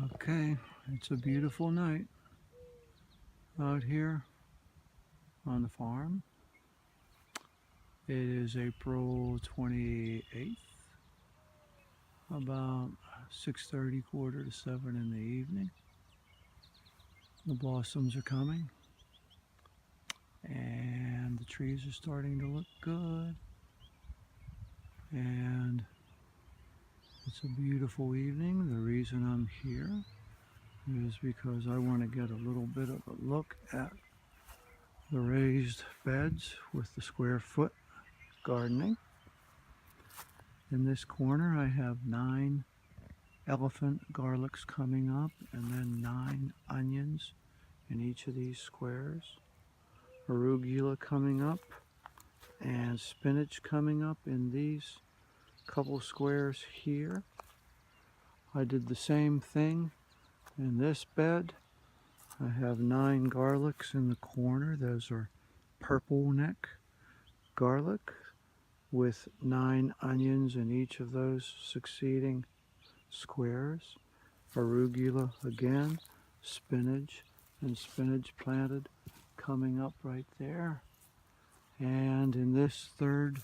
Okay, it's a beautiful night out here on the farm. It is April 28th, about 6:30, quarter to 7 in the evening. The blossoms are coming and the trees are starting to look good. And it's a beautiful evening. The reason I'm here is because I want to get a little bit of a look at the raised beds with the square foot gardening. In this corner I have 9 elephant garlics coming up and then 9 onions in each of these squares. Arugula coming up and spinach coming up in these couple squares here. I did the same thing in this bed. I have 9 garlics in the corner. Those are purple neck garlic with 9 onions in each of those succeeding squares. Arugula again, spinach and spinach planted coming up right there. And in this third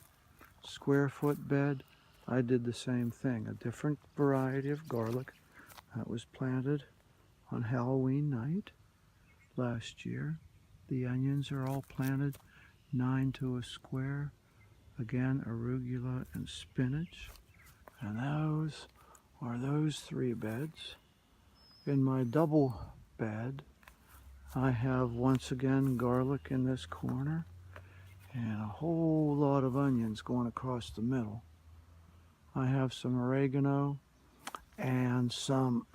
square foot bed, I did the same thing. A different variety of garlic that was planted on Halloween night last year. The onions are all planted 9 to a square. Again, arugula and spinach. And those are those 3 beds. In my double bed, I have once again garlic in this corner and a whole lot of onions going across the middle. I have some oregano and some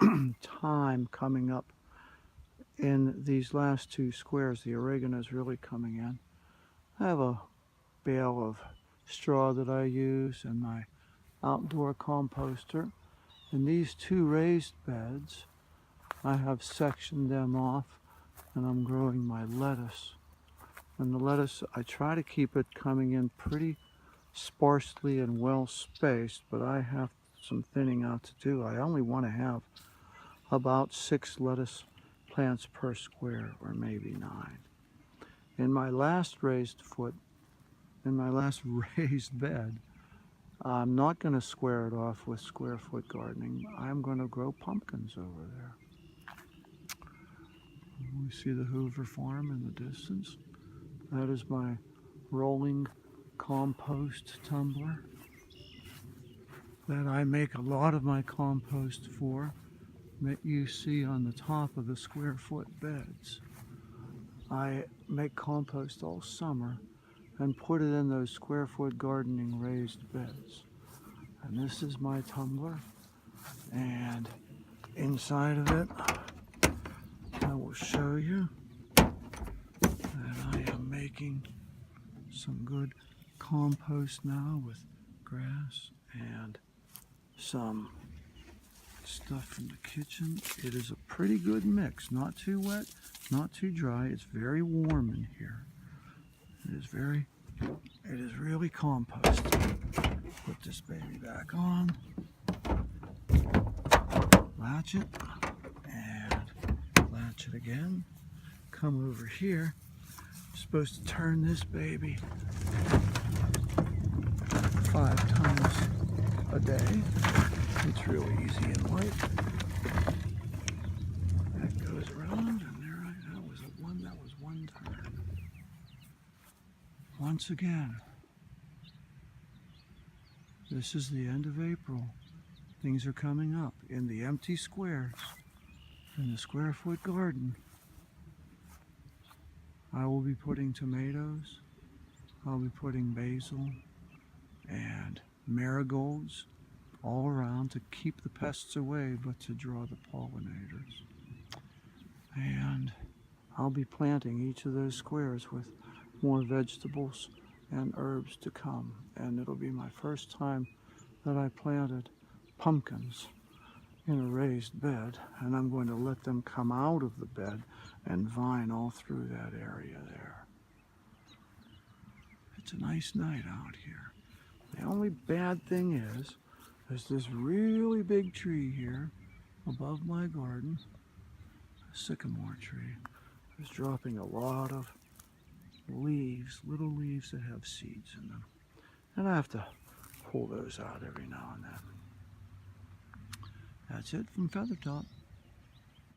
thyme coming up in these last 2 squares. The oregano is really coming in. I have a bale of straw that I use and my outdoor composter. In these 2 raised beds, I have sectioned them off and I'm growing my lettuce. And the lettuce, I try to keep it coming in pretty sparsely and well spaced, but I have some thinning out to do. I only want to have about 6 lettuce plants per square, or maybe 9. In my last raised bed, I'm not going to square it off with square foot gardening. I'm going to grow pumpkins over there. We see the Hoover farm in the distance. That is my rolling compost tumbler that I make a lot of my compost for, that you see on the top of the square foot beds. I make compost all summer and put it in those square foot gardening raised beds. And this is my tumbler, and inside of it I will show you that I am making some good compost now with grass and some stuff from the kitchen. It is a pretty good mix, not too wet, not too dry. It's very warm in here. It is really composted. Put this baby back on, latch it, and latch it again. Come over here. I'm supposed to turn this baby 5 times a day. It's really easy and light. That goes around, and that was one turn. Once again, this is the end of April. Things are coming up in the empty squares in the square foot garden. I will be putting tomatoes, I'll be putting basil and marigolds all around to keep the pests away, but to draw the pollinators. And I'll be planting each of those squares with more vegetables and herbs to come. And it'll be my first time that I planted pumpkins in a raised bed, and I'm going to let them come out of the bed and vine all through that area there. It's a nice night out here. The only bad thing is there's this really big tree here above my garden, a sycamore tree, is dropping a lot of leaves, little leaves that have seeds in them. And I have to pull those out every now and then. That's it from Feathertop.